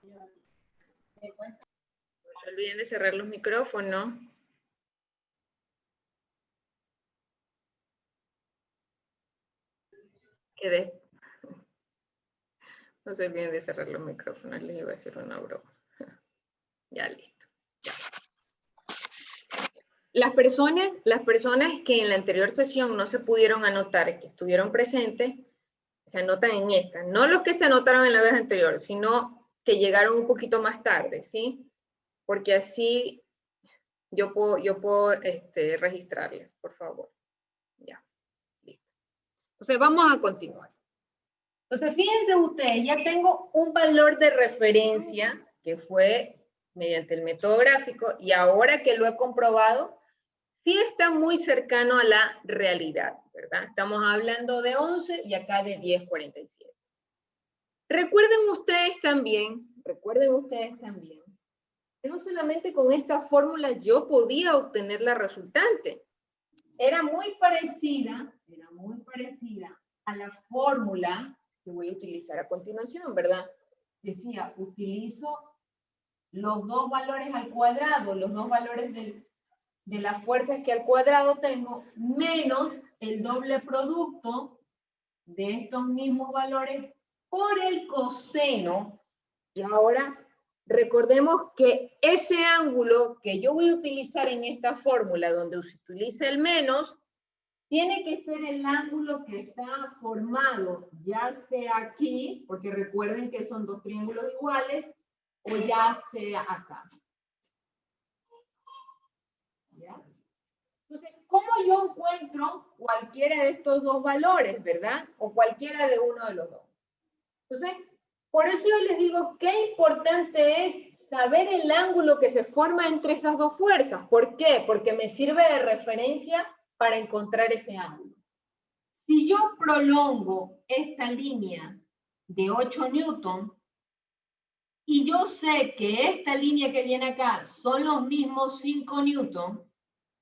No se olviden de cerrar los micrófonos. No se olviden de cerrar los micrófonos, les iba a hacer una broma. Ya, listo. Ya. Las personas que en la anterior sesión no se pudieron anotar, que estuvieron presentes, se anotan en esta. No los que se anotaron en la vez anterior, sino que llegaron un poquito más tarde, ¿sí? Porque así yo puedo registrarles, por favor. Ya, listo. Entonces vamos a continuar. Entonces fíjense ustedes, ya tengo un valor de referencia que fue mediante el método gráfico y ahora que lo he comprobado, sí está muy cercano a la realidad, ¿verdad? Estamos hablando de 11 y acá de 10,47. Recuerden ustedes también, que no solamente con esta fórmula yo podía obtener la resultante. Era muy parecida a la fórmula que voy a utilizar a continuación, ¿verdad? Decía, utilizo los dos valores al cuadrado, los dos valores de las fuerzas que al cuadrado tengo, menos el doble producto de estos mismos valores por el coseno. Y ahora recordemos que ese ángulo que yo voy a utilizar en esta fórmula, donde se utiliza el menos, tiene que ser el ángulo que está formado, ya sea aquí, porque recuerden que son dos triángulos iguales, o ya sea acá. ¿Ya? Entonces, ¿cómo yo encuentro cualquiera de estos dos valores, verdad? O cualquiera de uno de los dos. Entonces, por eso yo les digo qué importante es saber el ángulo que se forma entre esas dos fuerzas. ¿Por qué? Porque me sirve de referencia para encontrar ese ángulo. Si yo prolongo esta línea de 8 newton y yo sé que esta línea que viene acá son los mismos 5 newton,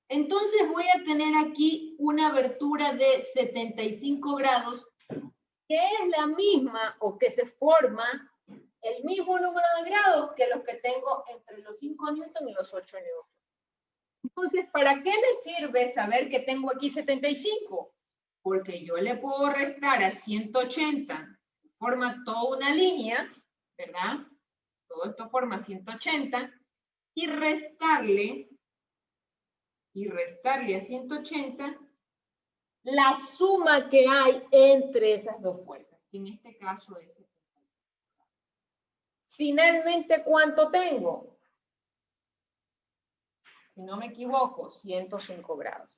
entonces voy a tener aquí una abertura de 75 grados, que es la misma o que se forma el mismo número de grados que los que tengo entre los 5 newton y los 8 newton. Entonces, ¿para qué me sirve saber que tengo aquí 75? Porque yo le puedo restar a 180, forma toda una línea, ¿verdad? Todo esto forma 180, y restarle a 180 la suma que hay entre esas dos fuerzas, que en este caso es 75. Finalmente, ¿cuánto tengo? Si no me equivoco, 105 grados.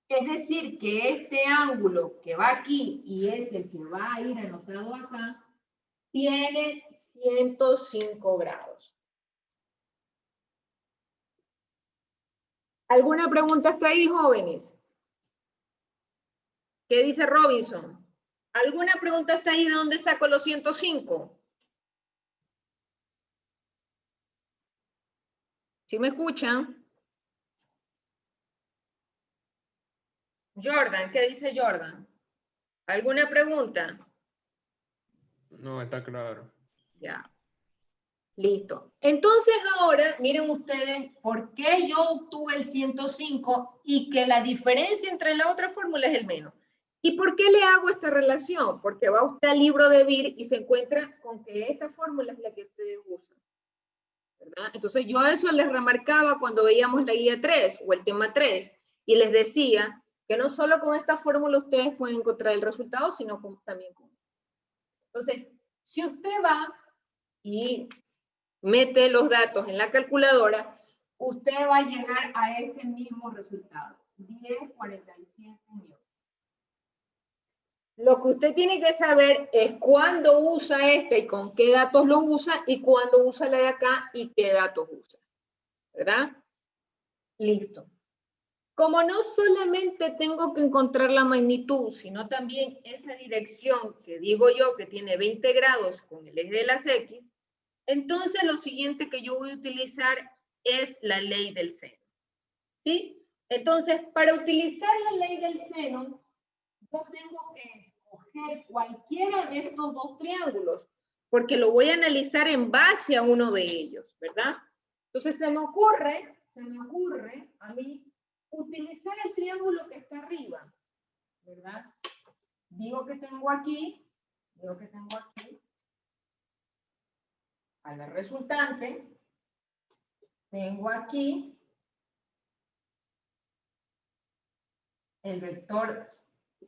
Es decir, que este ángulo que va aquí y es el que va a ir anotado acá, tiene 105 grados. ¿Alguna pregunta hasta ahí, jóvenes? ¿Qué dice Robinson? ¿Alguna pregunta hasta ahí de dónde saco los 105? ¿Sí me escuchan? Jordan, ¿qué dice Jordan? ¿Alguna pregunta? No, está claro. Ya. Listo. Entonces ahora, miren ustedes, ¿por qué yo obtuve el 105 y que la diferencia entre la otra fórmula es el menos? ¿Y por qué le hago esta relación? Porque va usted al libro de BIR y se encuentra con que esta fórmula es la que ustedes usan, ¿verdad? Entonces yo a eso les remarcaba cuando veíamos la guía 3 o el tema 3 y les decía que no solo con esta fórmula ustedes pueden encontrar el resultado, sino también con. Entonces, si usted va y mete los datos en la calculadora, usted va a llegar a este mismo resultado, 10,47 newton. Lo que usted tiene que saber es cuándo usa este y con qué datos lo usa y cuándo usa la de acá y qué datos usa, ¿verdad? Listo. Como no solamente tengo que encontrar la magnitud, sino también esa dirección que digo yo que tiene 20 grados con el eje de las X, entonces lo siguiente que yo voy a utilizar es la ley del seno. ¿Sí? Entonces, para utilizar la ley del seno, yo tengo que escoger cualquiera de estos dos triángulos, porque lo voy a analizar en base a uno de ellos, ¿verdad? Entonces se me ocurre a mí utilizar el triángulo que está arriba, ¿verdad? Digo que tengo aquí a la resultante, tengo aquí el vector,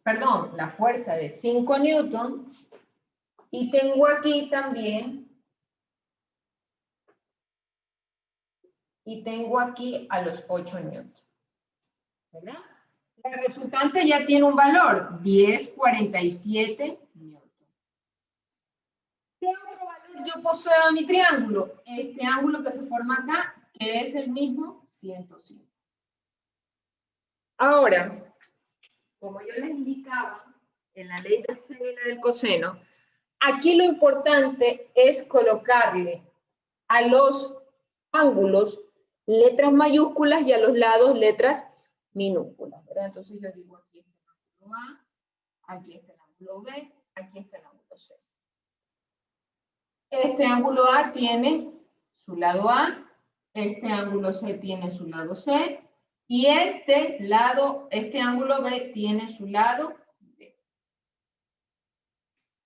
perdón, la fuerza de 5 newtons, y tengo aquí también, a los 8 newtons, ¿verdad? La resultante ya tiene un valor, 10,47 newtons. ¿Qué otro valor yo poseo en mi triángulo? Este ángulo que se forma acá, que es el mismo 105. Ahora, como yo les indicaba, en la ley del seno y la del coseno, aquí lo importante es colocarle a los ángulos letras mayúsculas y a los lados letras minúsculas, ¿verdad? Entonces yo digo, aquí está el ángulo A, aquí está el ángulo B, aquí está el ángulo C. Este ángulo A tiene su lado A, este ángulo C tiene su lado C, y este ángulo B tiene su lado B.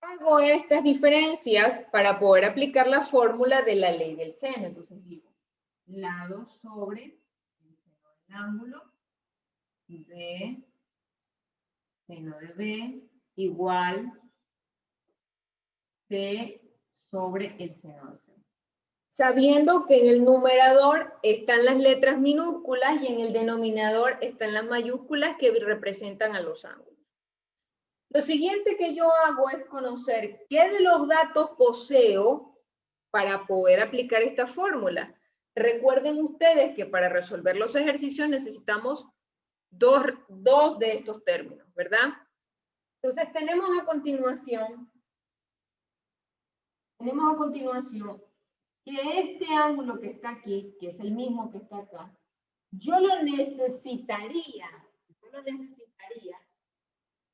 Hago estas diferencias para poder aplicar la fórmula de la ley del seno. Entonces digo, lado sobre el seno del ángulo, B, seno de B, igual C sobre el seno de C. Sabiendo que en el numerador están las letras minúsculas y en el denominador están las mayúsculas que representan a los ángulos. Lo siguiente que yo hago es conocer qué de los datos poseo para poder aplicar esta fórmula. Recuerden ustedes que para resolver los ejercicios necesitamos dos de estos términos, ¿verdad? Entonces tenemos a continuación que este ángulo que está aquí, que es el mismo que está acá, yo lo necesitaría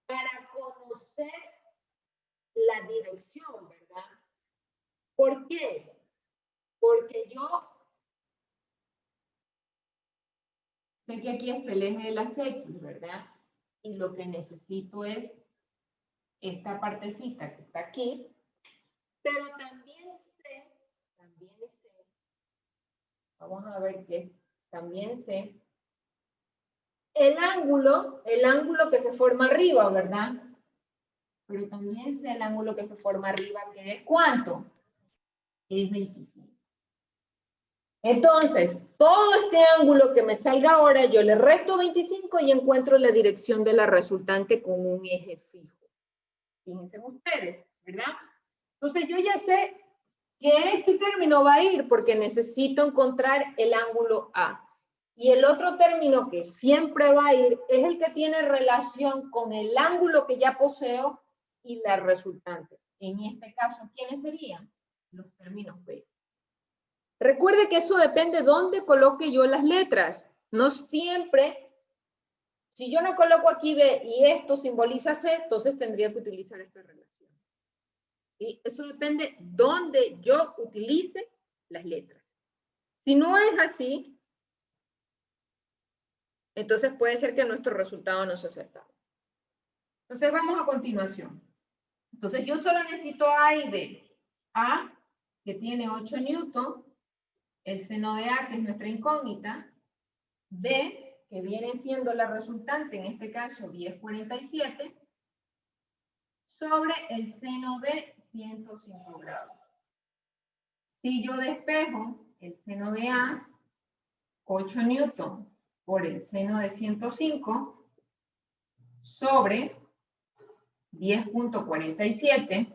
para conocer la dirección, ¿verdad? ¿Por qué? Porque yo sé que aquí está el eje de las X, ¿verdad? Y lo que necesito es esta partecita que está aquí, pero también sé, vamos a ver qué es, también sé el ángulo que se forma arriba, ¿verdad? Pero también sé el ángulo que se forma arriba, que es ¿cuánto? Es 25. Entonces, todo este ángulo que me salga ahora, yo le resto 25 y encuentro la dirección de la resultante con un eje fijo. Fíjense ustedes, ¿verdad? Entonces, yo ya sé que este término va a ir porque necesito encontrar el ángulo A. Y el otro término que siempre va a ir es el que tiene relación con el ángulo que ya poseo y la resultante. En este caso, ¿quiénes serían? Los términos B. Recuerde que eso depende de dónde coloque yo las letras. No siempre, si yo no coloco aquí B y esto simboliza C, entonces tendría que utilizar esta relación. Y eso depende de dónde yo utilice las letras. Si no es así, entonces puede ser que nuestro resultado no sea acertado. Entonces vamos a continuación. Entonces yo solo necesito A y B. A, que tiene 8 newtons, el seno de A, que es nuestra incógnita, B, que viene siendo la resultante, en este caso 10,47, sobre el seno de 105 grados. Si yo despejo el seno de A, 8 newtons por el seno de 105, sobre 10,47,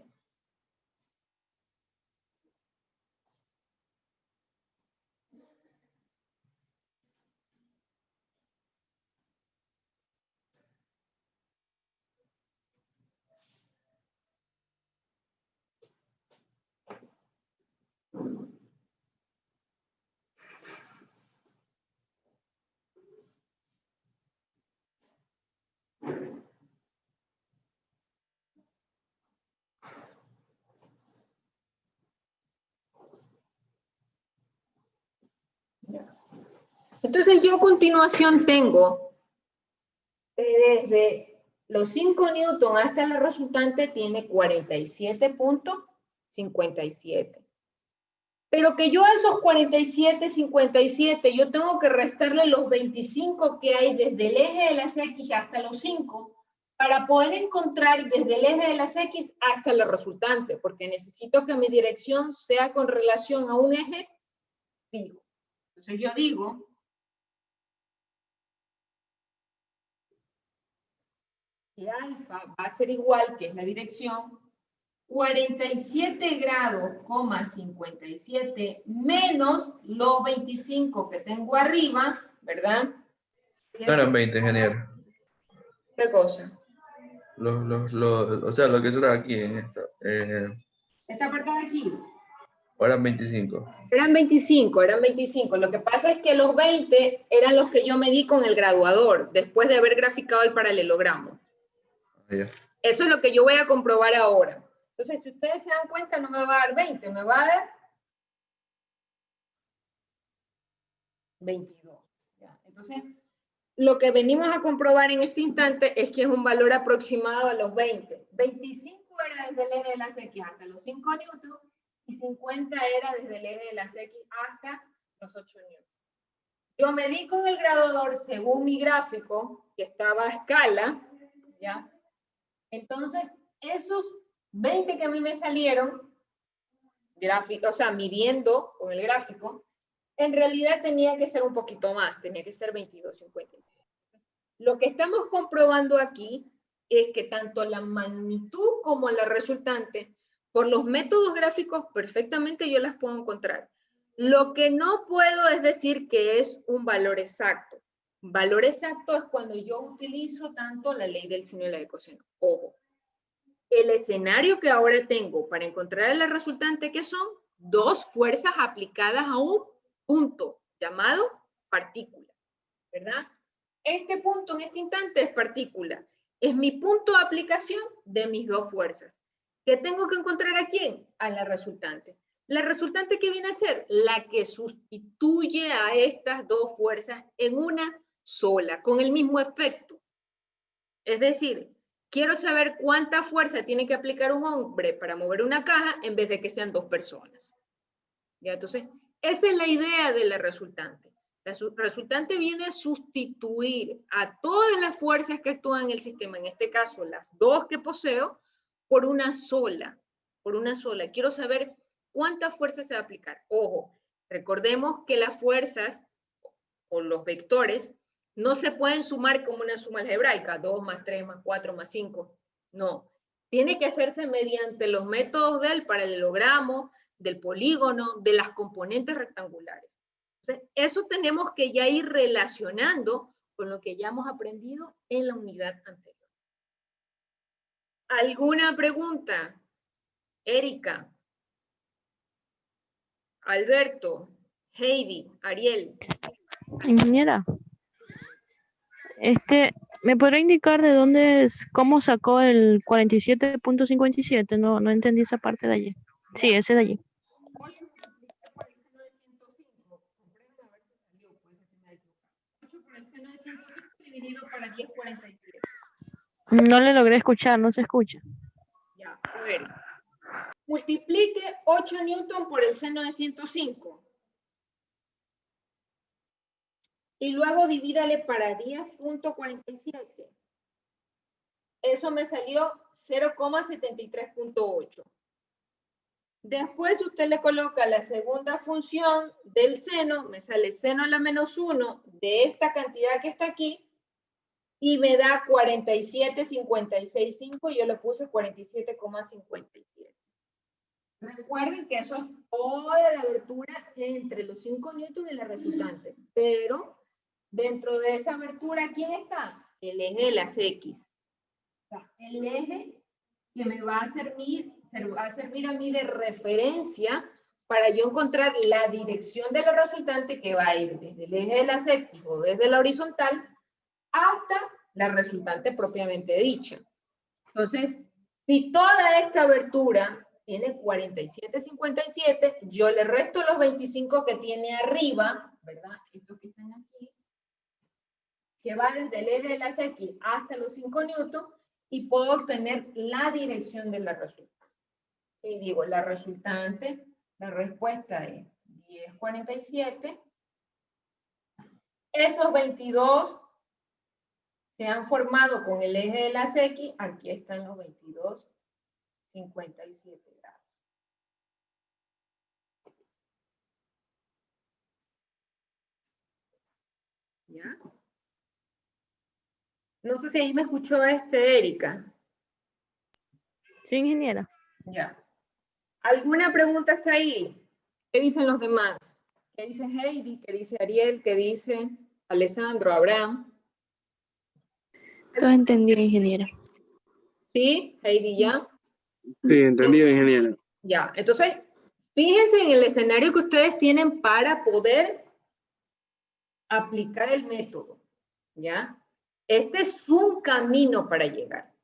Entonces yo a continuación tengo desde los 5 newton hasta la resultante tiene 47.57. Pero que yo a esos 47.57 yo tengo que restarle los 25 que hay desde el eje de las X hasta los 5 para poder encontrar desde el eje de las X hasta la resultante, porque necesito que mi dirección sea con relación a un eje fijo. Entonces yo digo que alfa va a ser igual, que es la dirección, 47 grados, 57, menos los 25 que tengo arriba, ¿verdad? No eran 20, genial. ¿Qué cosa? O sea, lo que está aquí en esta. Esta parte de aquí. Eran 25. Eran 25, eran 25. Lo que pasa es que los 20 eran los que yo medí con el graduador, después de haber graficado el paralelogramo. Ya. Eso es lo que yo voy a comprobar ahora. Entonces, si ustedes se dan cuenta, no me va a dar 20, me va a dar 22. ¿Ya? Entonces, lo que venimos a comprobar en este instante es que es un valor aproximado a los 20. 25 era desde el eje de las X hasta los 5 newtons y 50 era desde el eje de las X hasta los 8 newtons. Yo medí con el graduador según mi gráfico, que estaba a escala, ¿ya? Entonces, esos 20 que a mí me salieron, gráfico, o sea, midiendo con el gráfico, en realidad tenía que ser un poquito más, tenía que ser 22.57. Lo que estamos comprobando aquí es que tanto la magnitud como la resultante, por los métodos gráficos, perfectamente yo las puedo encontrar. Lo que no puedo es decir que es un valor exacto. Valor exacto es cuando yo utilizo tanto la ley del seno y la de coseno. Ojo, el escenario que ahora tengo para encontrar la resultante, que son dos fuerzas aplicadas a un punto llamado partícula, ¿verdad? Este punto en este instante es partícula. Es mi punto de aplicación de mis dos fuerzas. ¿Qué tengo que encontrar a quién? A la resultante. La resultante, ¿qué viene a ser? La que sustituye a estas dos fuerzas en una sola, con el mismo efecto. Es decir, quiero saber cuánta fuerza tiene que aplicar un hombre para mover una caja en vez de que sean dos personas. ¿Ya? Entonces, esa es la idea de la resultante. La resultante viene a sustituir a todas las fuerzas que actúan en el sistema, en este caso las dos que poseo, por una sola. Por una sola. Quiero saber cuánta fuerza se va a aplicar. Ojo, recordemos que las fuerzas o los vectores no se pueden sumar como una suma algebraica, 2 más 3 más 4 más 5. No. Tiene que hacerse mediante los métodos del paralelogramo, del polígono, de las componentes rectangulares. Entonces, eso tenemos que ya ir relacionando con lo que ya hemos aprendido en la unidad anterior. ¿Alguna pregunta? Erika, Alberto, Heidi, Ariel. Ingeniera, ¿me podrá indicar de dónde es, cómo sacó el 47.57? No entendí esa parte de allí. Sí, ese de allí. Dividido para 10.47. No le logré escuchar, no se escucha. Ya, a ver. Multiplique 8 newton por el seno de 105. Y luego divídale para 10.47. Eso me salió 0,73.8. Después usted le coloca la segunda función del seno, me sale seno a la menos 1 de esta cantidad que está aquí, y me da 47,56,5, yo le puse 47,57. Recuerden que eso es toda la abertura entre los 5 newton y la resultante, pero dentro de esa abertura, ¿quién está? El eje de las X. O sea, el eje que me va a servir a mí de referencia para yo encontrar la dirección de la resultante, que va a ir desde el eje de las X o desde la horizontal hasta la resultante propiamente dicha. Entonces, si toda esta abertura tiene 47,57, yo le resto los 25 que tiene arriba, ¿verdad? Estos que están aquí, que va desde el eje de las X hasta los 5 newtons, y puedo obtener la dirección de la resultante. Y digo, la resultante, la respuesta es 10,47. Esos 22 se han formado con el eje de las X, aquí están los 22,57 grados. ¿Ya? No sé si ahí me escuchó Erika. Sí, ingeniera. Ya. ¿Alguna pregunta hasta ahí? ¿Qué dicen los demás? ¿Qué dice Heidi? ¿Qué dice Ariel? ¿Qué dice Alessandro, Abraham? Todo entendido, ingeniera. ¿Sí? Heidi, ¿ya? Sí, entendido, ingeniero. Ya. Entonces, fíjense en el escenario que ustedes tienen para poder aplicar el método. ¿Ya? Este es un camino para llegar.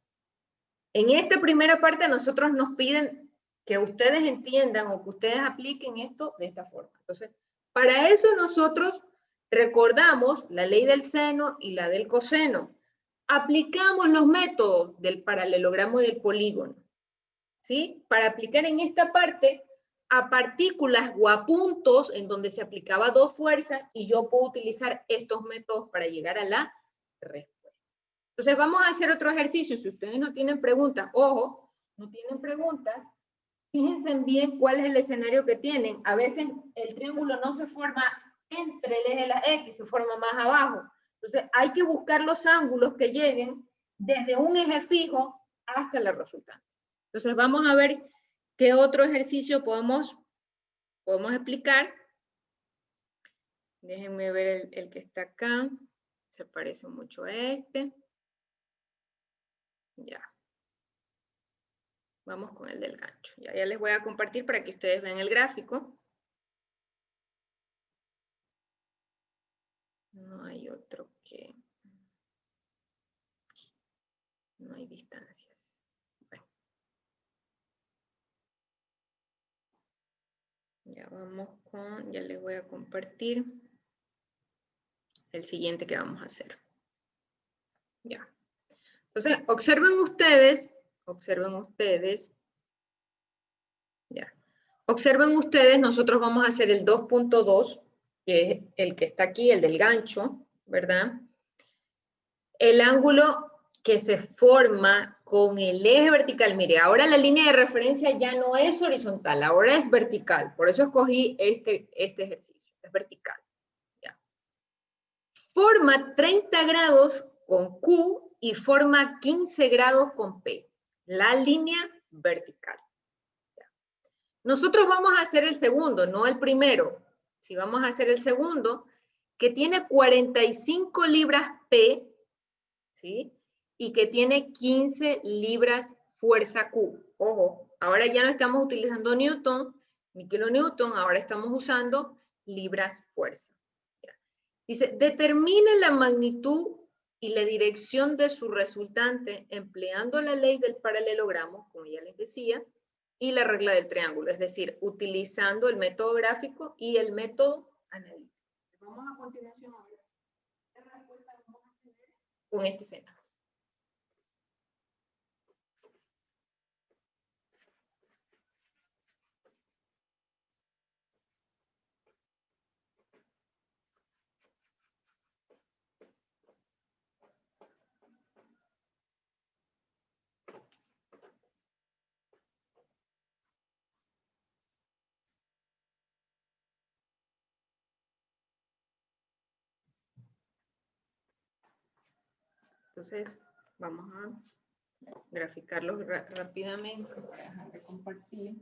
En esta primera parte nosotros nos piden que ustedes entiendan o que ustedes apliquen esto de esta forma. Entonces, para eso nosotros recordamos la ley del seno y la del coseno. Aplicamos los métodos del paralelogramo y del polígono, ¿sí? Para aplicar en esta parte a partículas o a puntos en donde se aplicaba dos fuerzas, y yo puedo utilizar estos métodos para llegar a la respuesta. Entonces vamos a hacer otro ejercicio. Si ustedes no tienen preguntas, ojo, no tienen preguntas, fíjense bien cuál es el escenario que tienen. A veces el triángulo no se forma entre el eje de la X, se forma más abajo. Entonces hay que buscar los ángulos que lleguen desde un eje fijo hasta la resultante. Entonces vamos a ver qué otro ejercicio podemos explicar. Déjenme ver el que está acá. Se parece mucho a este. Ya. Vamos con el del gancho. Ya les voy a compartir para que ustedes vean el gráfico. No hay otro que... No hay distancias. Bueno. Ya vamos con... Ya les voy a compartir el siguiente que vamos a hacer. Ya. Entonces, observen ustedes, ya. Observen ustedes, nosotros vamos a hacer el 2.2, que es el que está aquí, el del gancho, ¿verdad? El ángulo que se forma con el eje vertical, mire, ahora la línea de referencia ya no es horizontal, ahora es vertical, por eso escogí este ejercicio, es vertical. Ya. Forma 30 grados con Q y forma 15 grados con P, la línea vertical. Ya. Nosotros vamos a hacer el segundo, no el primero. Si vamos a hacer el segundo, que tiene 45 libras P, ¿sí? Y que tiene 15 libras fuerza Q. Ojo, ahora ya no estamos utilizando Newton ni kilonewton, ahora estamos usando libras fuerza. Dice, determine la magnitud y la dirección de su resultante empleando la ley del paralelogramo, como ya les decía, y la regla del triángulo, es decir, utilizando el método gráfico y el método analítico. Vamos a continuación a ver qué respuesta vamos a tener con este escenario. Entonces, vamos a graficarlos rápidamente para dejar de compartir.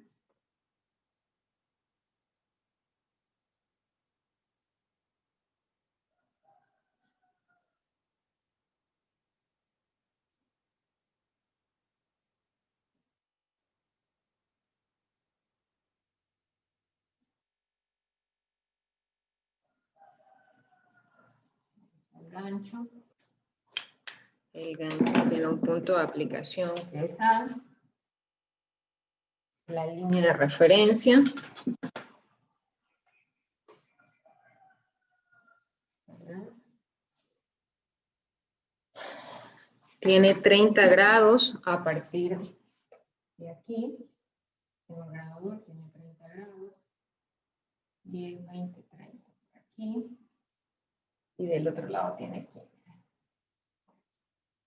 El gancho tiene un punto de aplicación que es A. la línea de referencia. Tiene 30 grados a partir de aquí. Tengo el graduador, tiene 30 grados. 10, 20, 30 por aquí. Y del otro lado tiene 15.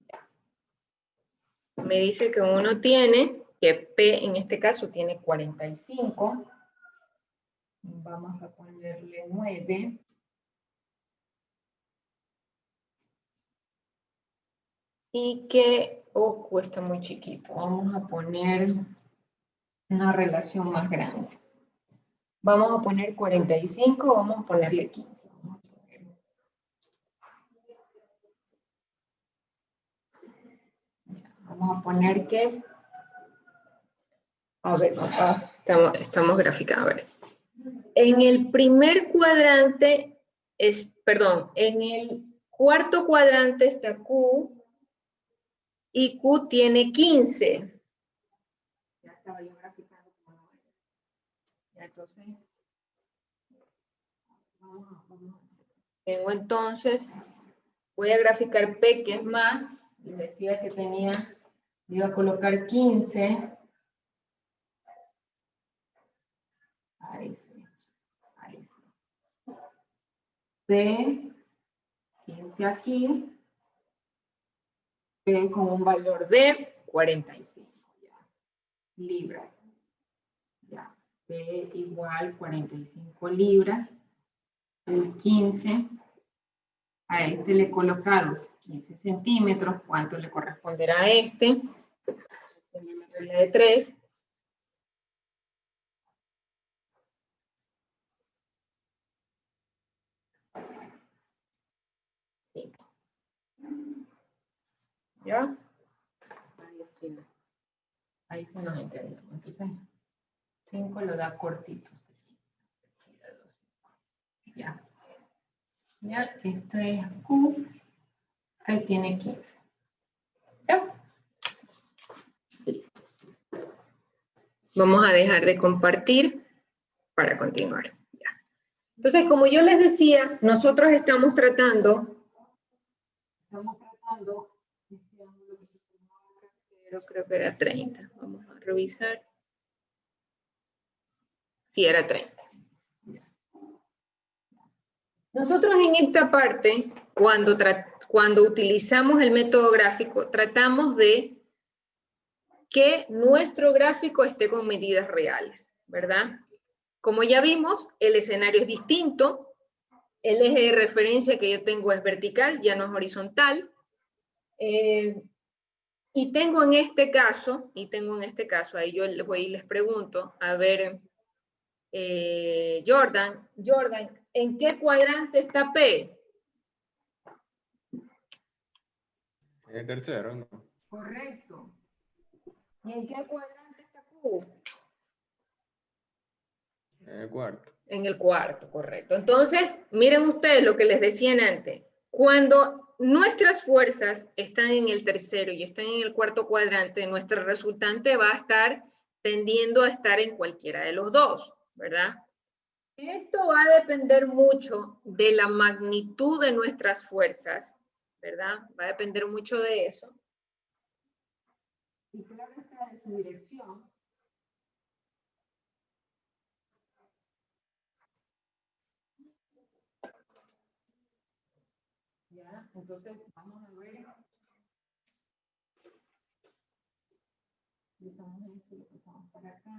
Ya. Me dice que uno tiene, que P en este caso tiene 45. Vamos a ponerle 9. Y que O está muy chiquito. Vamos a poner una relación más grande. Vamos a poner 45, vamos a ponerle 15. Vamos a poner que... A ver, estamos graficando. A ver. En el primer cuadrante, en el cuarto cuadrante está Q, y Q tiene 15. Ya estaba yo graficando como no era. Ya entonces, vamos a hacer. Tengo entonces, voy a graficar P, que es más, les decía que tenía, iba a colocar 15. Ahí sí, ahí sí. P, 15 aquí. P con un valor de 45 ya, libras. Ya, P igual 45 libras. El 15. A este le he colocado 15 centímetros. ¿Cuánto le corresponderá a este? Haciendo la regla de 3. ¿Ya? Ahí sí nos entendemos. Entonces, 5 lo da cortito. Ya. Ya, este es Q. Ahí tiene 15. ¿Ya? Sí. Vamos a dejar de compartir para continuar. Ya. Entonces, como yo les decía, nosotros estamos tratando este ángulo que se formó acá, pero creo que era 30. Vamos a revisar. Sí, era 30. Nosotros en esta parte, cuando utilizamos el método gráfico, tratamos de que nuestro gráfico esté con medidas reales, ¿verdad? Como ya vimos, el escenario es distinto, el eje de referencia que yo tengo es vertical, ya no es horizontal, y tengo en este caso, ahí yo voy y les pregunto, a ver, Jordan, ¿en qué cuadrante está P? En el tercero, ¿no? Correcto. ¿Y en qué cuadrante está Q? En el cuarto. En el cuarto, correcto. Entonces, miren ustedes lo que les decían antes. Cuando nuestras fuerzas están en el tercero y están en el cuarto cuadrante, nuestro resultante va a estar tendiendo a estar en cualquiera de los dos, ¿verdad? Esto va a depender mucho de la magnitud de nuestras fuerzas, ¿verdad? Va a depender mucho de eso. Y claro está de su dirección. ¿Ya? Entonces, vamos a ver. Utilizamos esto y lo pasamos para acá.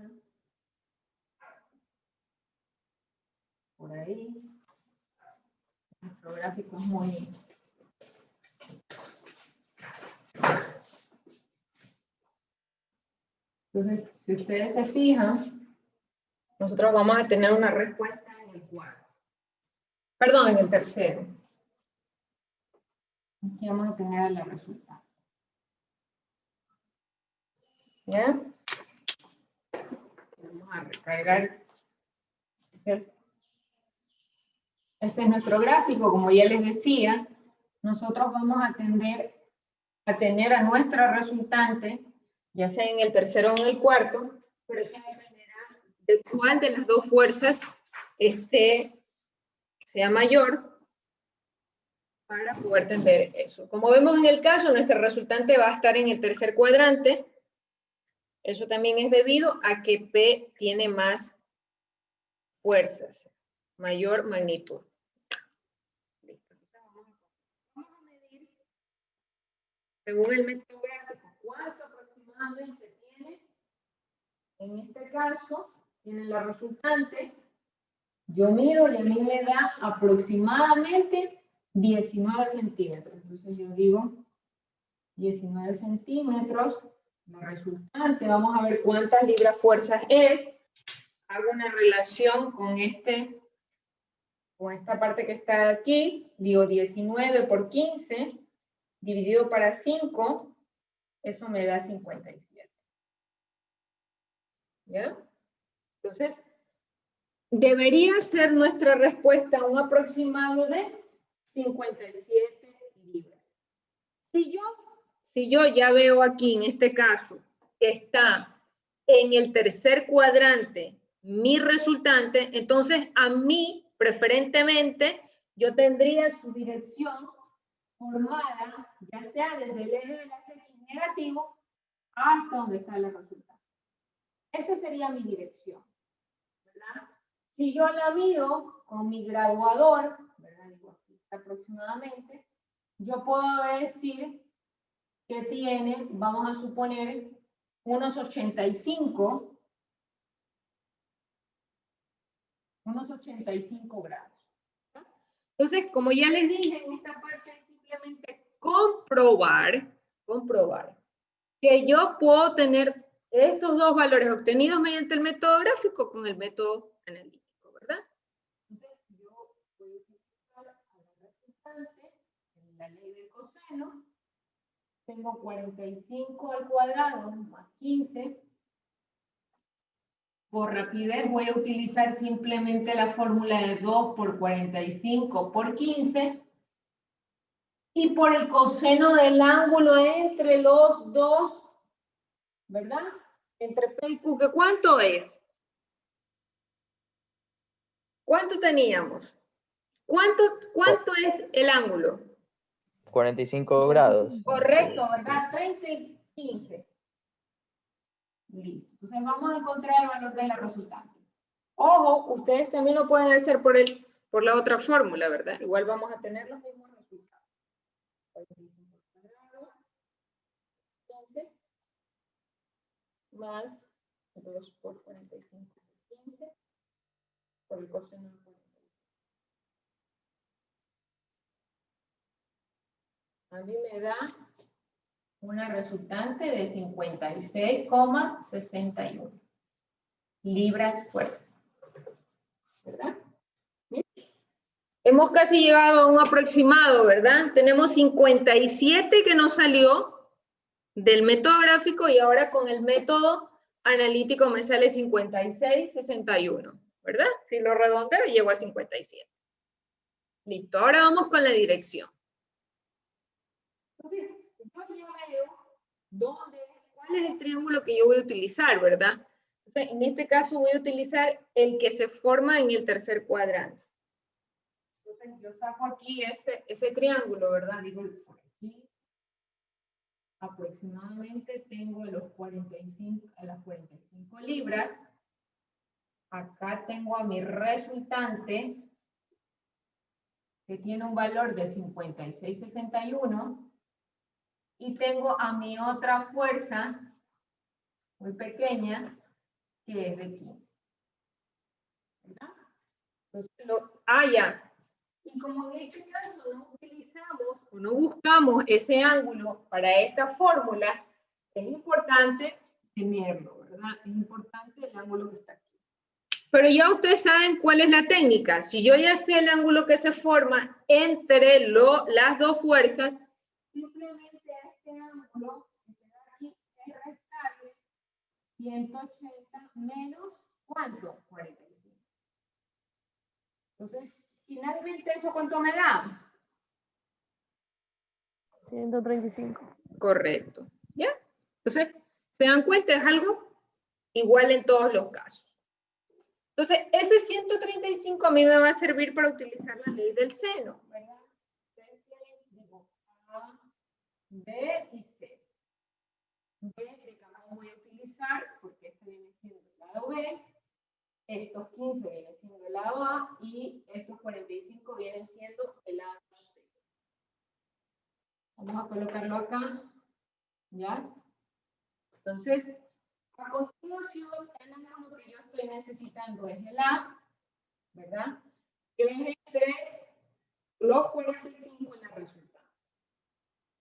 Por ahí. Nuestro gráfico es muy... Entonces, si ustedes se fijan, nosotros vamos a tener una respuesta en el cuarto. Perdón, en el tercero. Aquí vamos a tener el resultado. ¿Ya? Vamos a recargar. Entonces, este es nuestro gráfico, como ya les decía, nosotros vamos a tender a tener a nuestra resultante, ya sea en el tercero o en el cuarto, pero eso dependerá de cuál de las dos fuerzas sea mayor para poder tener eso. Como vemos en el caso, nuestro resultante va a estar en el tercer cuadrante. Eso también es debido a que P tiene más fuerzas, mayor magnitud. Vamos a medir, según el método gráfico, cuánto aproximadamente tiene. En este caso, tiene la resultante. Yo mido y a mí me da aproximadamente 19 centímetros. Entonces yo digo 19 centímetros. La resultante, vamos a ver cuántas libras fuerzas es. Hago una relación con esta parte que está aquí. Digo 19 por 15, dividido para 5, eso me da 57. ¿Ya? Entonces, debería ser nuestra respuesta un aproximado de 57 libras. Si yo ya veo aquí, en este caso, que está en el tercer cuadrante mi resultante, entonces a mí, preferentemente, yo tendría su dirección formada, ya sea desde el eje de la X negativo hasta donde está la resultante. Esta sería mi dirección, ¿verdad? Si yo la mido con mi graduador, ¿verdad? Digo, aquí aproximadamente, yo puedo decir que tiene, vamos a suponer, unos 85 grados. Entonces, como ya les dije, en esta parte es simplemente comprobar que yo puedo tener estos dos valores obtenidos mediante el método gráfico con el método analítico, ¿verdad? Entonces, yo voy a utilizar a la resultante en la ley del coseno. Tengo 45 al cuadrado más 15. Por rapidez voy a utilizar simplemente la fórmula de 2 por 45 por 15. Y por el coseno del ángulo entre los dos, ¿verdad? Entre P y Q, ¿que cuánto es? ¿Cuánto teníamos? ¿Cuánto es el ángulo? 45 grados. Correcto, ¿verdad? 30 y 15. Listo. Entonces vamos a encontrar el valor de la resultante. Ojo, ustedes también lo pueden hacer por la otra fórmula, ¿verdad? Igual vamos a tener los mismos resultados. 45 cuadrado, 15, más 2 por 45 por 15, por el coseno de 45. A mí me da una resultante de 56,61 libras fuerza. ¿Verdad? ¿Bien? Hemos casi llegado a un aproximado, ¿verdad? Tenemos 57 que nos salió del método gráfico y ahora con el método analítico me sale 56,61, ¿verdad? Si lo redondeo, llego a 57. Listo, ahora vamos con la dirección. Entonces, yo veo cuál es el triángulo que yo voy a utilizar, ¿verdad? Entonces, en este caso voy a utilizar el que se forma en el tercer cuadrante. Entonces, yo saco aquí ese triángulo, ¿verdad? Digo, por aquí aproximadamente tengo las 45 libras. Acá tengo a mi resultante, que tiene un valor de 56,61. Y tengo a mi otra fuerza, muy pequeña, que es de 15. ¿Verdad? Entonces, ya. Y como en este caso no utilizamos o no buscamos ese ángulo para esta fórmula, es importante tenerlo, ¿verdad? Es importante el ángulo que está aquí. Pero ya ustedes saben cuál es la técnica. Si yo ya sé el ángulo que se forma entre las dos fuerzas, simplemente este ángulo que se da aquí es restarle 180 menos, ¿cuánto? 45. Entonces, finalmente, ¿eso cuánto me da? 135. Correcto. ¿Ya? Entonces, ¿se dan cuenta? Es algo igual en todos los casos. Entonces, ese 135 a mí me va a servir para utilizar la ley del seno, ¿verdad? Digo, A, B y C. B de cajón voy a utilizar, porque este viene siendo el lado B, estos 15 vienen siendo el lado A, y estos 45 vienen siendo el lado C. Vamos a colocarlo acá, ¿ya? Entonces, a continuación, el ángulo que yo estoy necesitando es el A, ¿verdad? Que es entre los 45 en la resultante.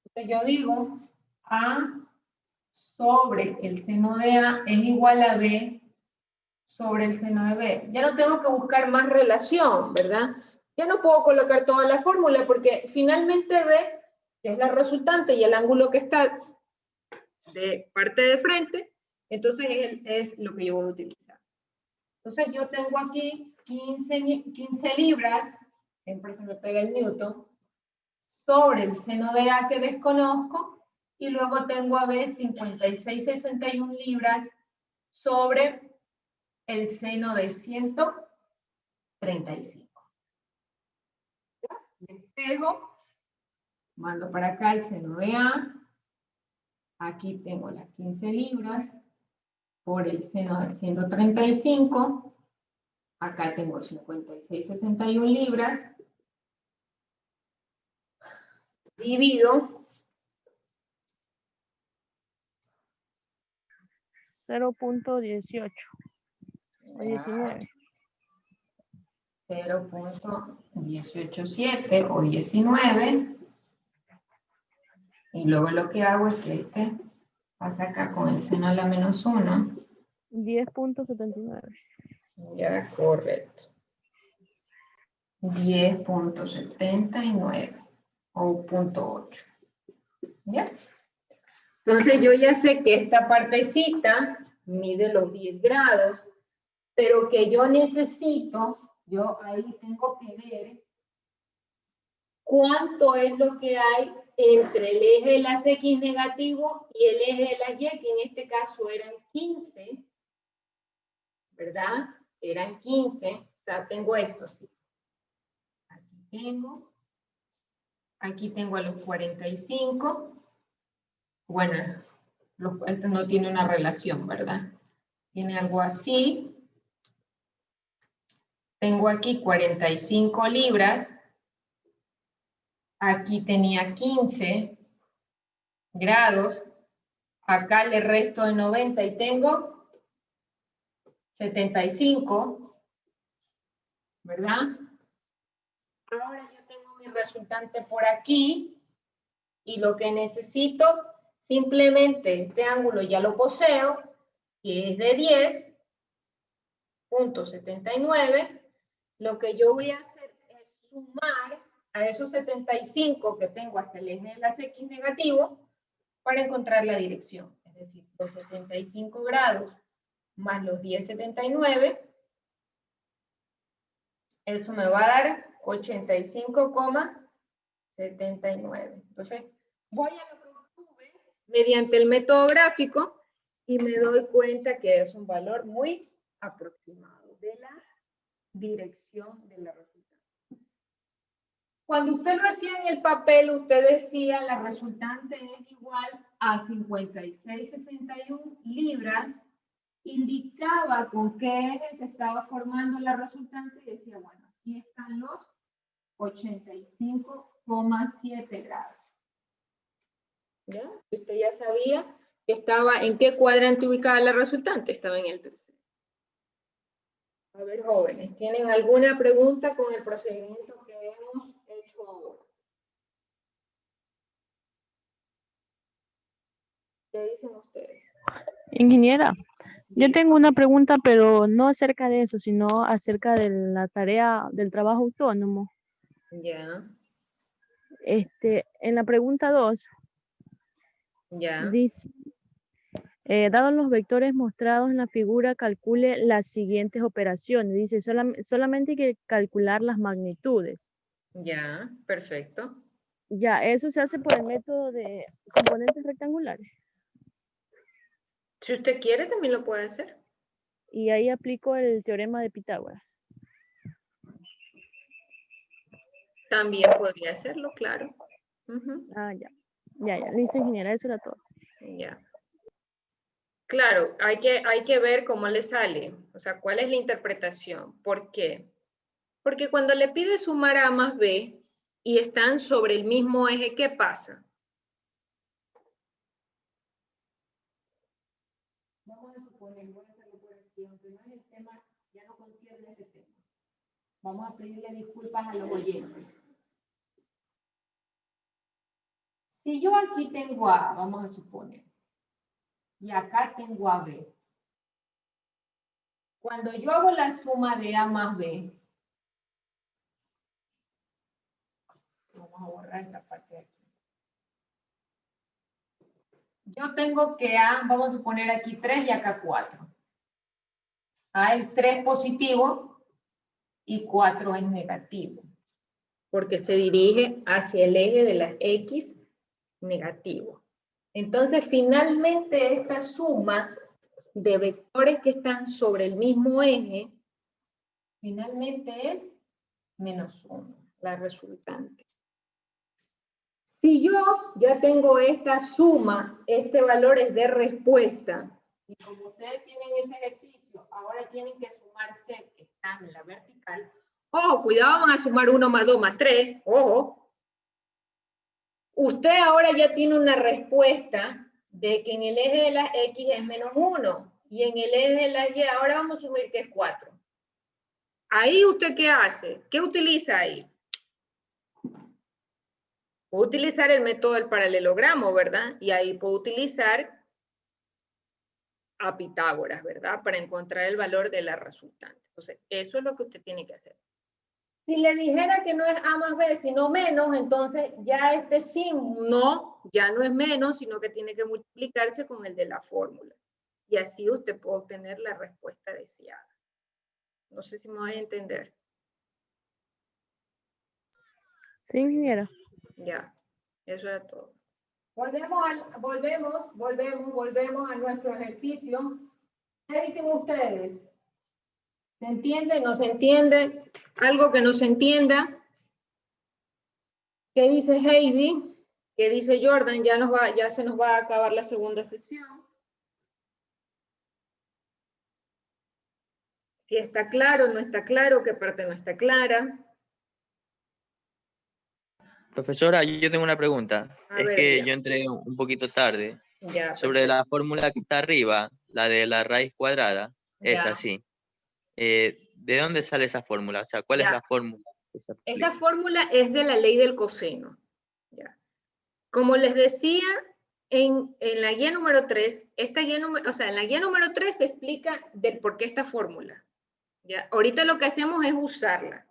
Entonces yo digo, A sobre el seno de A es igual a B sobre el seno de B. Ya no tengo que buscar más relación, ¿verdad? Ya no puedo colocar toda la fórmula porque finalmente B, que es la resultante y el ángulo que está de parte de frente, entonces es lo que yo voy a utilizar. Entonces yo tengo aquí 15 libras, siempre se me pega el newton, sobre el seno de A que desconozco, y luego tengo a B 56,61 libras sobre el seno de 135. Despejo, mando para acá el seno de A, aquí tengo las 15 libras, por el seno de 135, acá tengo 56,61 libras, divido 0.18 o 19. 0.187 o 19, y luego lo que hago es que este pasa acá con el seno a la menos 1. 10.79. Ya, correcto. 10.79 o 0.8. ¿Ya? Entonces yo ya sé que esta partecita mide los 10 grados, pero que yo necesito, yo ahí tengo que ver cuánto es lo que hay entre el eje de las X negativo y el eje de las Y, que en este caso eran 15, ¿verdad? Eran 15, o sea, tengo esto, sí. Aquí tengo a los 45, bueno, esto no tiene una relación, ¿verdad? Tiene algo así. Tengo aquí 45 libras, aquí tenía 15 grados, acá le resto de 90 y tengo 75, ¿verdad? Ahora yo tengo mi resultante por aquí, y lo que necesito, simplemente este ángulo ya lo poseo, que es de 10.79, lo que yo voy a hacer es sumar a esos 75 que tengo hasta el eje de las X negativo para encontrar la dirección. Es decir, los 75 grados más los 10.79, eso me va a dar 85,79. Entonces, voy a lo que obtuve mediante el método gráfico y me doy cuenta que es un valor muy aproximado de la dirección de la resultante. Cuando usted lo hacía en el papel, usted decía la resultante es igual a 56,61 libras, indicaba con qué eje se estaba formando la resultante y decía, bueno, aquí están los 85,7 grados. ¿Ya? Usted ya sabía que estaba en qué cuadrante ubicada la resultante, estaba en el tercero. A ver, jóvenes, ¿tienen alguna pregunta con el procedimiento que hemos hecho ahora? ¿Qué dicen ustedes? Ingeniera, yo tengo una pregunta, pero no acerca de eso, sino acerca de la tarea del trabajo autónomo. Ya, En la pregunta 2, ya. dice, dados los vectores mostrados en la figura, calcule las siguientes operaciones. Dice, solamente hay que calcular las magnitudes. Ya, perfecto. Ya, eso se hace por el método de componentes rectangulares. Si usted quiere, también lo puede hacer. y ahí aplico el teorema de Pitágoras. También podría hacerlo, claro. Ujú. Ah, ya. Ya. Listo, ingeniera, eso era todo. Ya. Claro, hay que ver cómo le sale, o sea, cuál es la interpretación. ¿Por qué? Porque cuando le pide sumar A más B y están sobre el mismo eje, ¿qué pasa? Vamos a suponer, voy a hacerlo por aquí, aunque no es el tema, ya no concierne este tema. Vamos a pedirle disculpas a los oyentes. Si yo aquí tengo A, vamos a suponer, y acá tengo a B. Cuando yo hago la suma de A más B, vamos a borrar esta parte de aquí. Yo tengo que A, vamos a suponer aquí 3 y acá 4. A es 3 positivo y 4 es negativo, porque se dirige hacia el eje de las X negativo. Entonces, finalmente, esta suma de vectores que están sobre el mismo eje, finalmente es menos 1, la resultante. Si yo ya tengo esta suma, este valor es de respuesta, y como ustedes tienen ese ejercicio, ahora tienen que sumar C, que está en la vertical. Ojo, cuidado, van a sumar 1 más 2 más 3, ojo. Usted ahora ya tiene una respuesta de que en el eje de las X es menos 1, y en el eje de las Y ahora vamos a asumir que es 4. Ahí, ¿usted qué hace? ¿Qué utiliza ahí? Puedo utilizar el método del paralelogramo, ¿verdad? Y ahí puedo utilizar a Pitágoras, ¿verdad? Para encontrar el valor de la resultante. Entonces, eso es lo que usted tiene que hacer. Si le dijera que no es A más B, sino menos, entonces ya este signo ya no es menos, sino que tiene que multiplicarse con el de la fórmula. Y así usted puede obtener la respuesta deseada. No sé si me voy a entender. Sí, ingeniera. Ya, eso es todo. Volvemos a nuestro ejercicio. ¿Qué dicen ustedes? ¿Se entiende? ¿No se entiende? ¿Algo que no se entienda? ¿Qué dice Heidi? ¿Qué dice Jordan? Ya se nos va a acabar la segunda sesión. Si está claro, no está claro, qué parte no está clara. Profesora, yo tengo una pregunta. A Es ver, que dígame. yo entré un poquito tarde. Ya, Sobre la fórmula que está arriba, la de la raíz cuadrada, es ya. así. ¿De dónde sale esa fórmula? O sea, ¿cuál es Ya. la fórmula que se aplica? Esa fórmula es de la ley del coseno. Ya. Como les decía, en la guía número 3, en la guía número 3 se explica del por qué esta fórmula. ¿Ya? Ahorita lo que hacemos es usarla.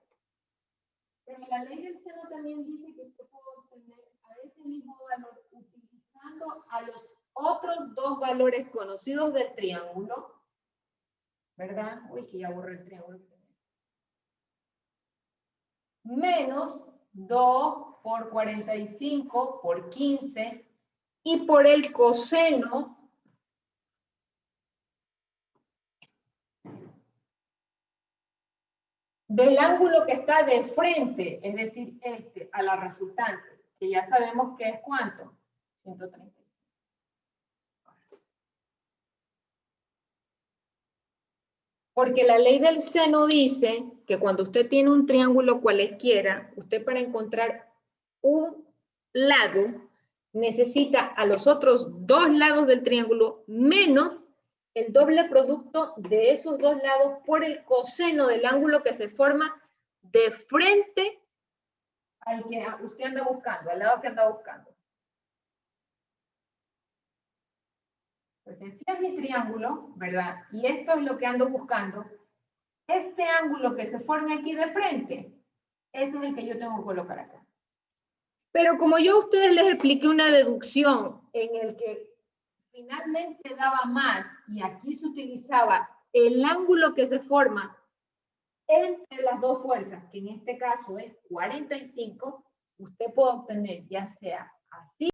Pero la ley del seno también dice que usted puede obtener a ese mismo valor utilizando a los otros dos valores conocidos del triángulo, ¿verdad? Uy, que ya borré el triángulo. Menos 2 por 45 por 15 y por el coseno del ángulo que está de frente, es decir, a la resultante, que ya sabemos que es ¿cuánto? 130. Porque la ley del seno dice que cuando usted tiene un triángulo cualesquiera, usted para encontrar un lado necesita a los otros dos lados del triángulo menos el doble producto de esos dos lados por el coseno del ángulo que se forma de frente al que usted anda buscando, al lado que anda buscando. Pues si es mi triángulo, ¿verdad? Y esto es lo que ando buscando. Este ángulo que se forma aquí de frente, ese es el que yo tengo que colocar acá. Pero como yo a ustedes les expliqué una deducción en el que finalmente daba más y aquí se utilizaba el ángulo que se forma entre las dos fuerzas, que en este caso es 45, usted puede obtener ya sea así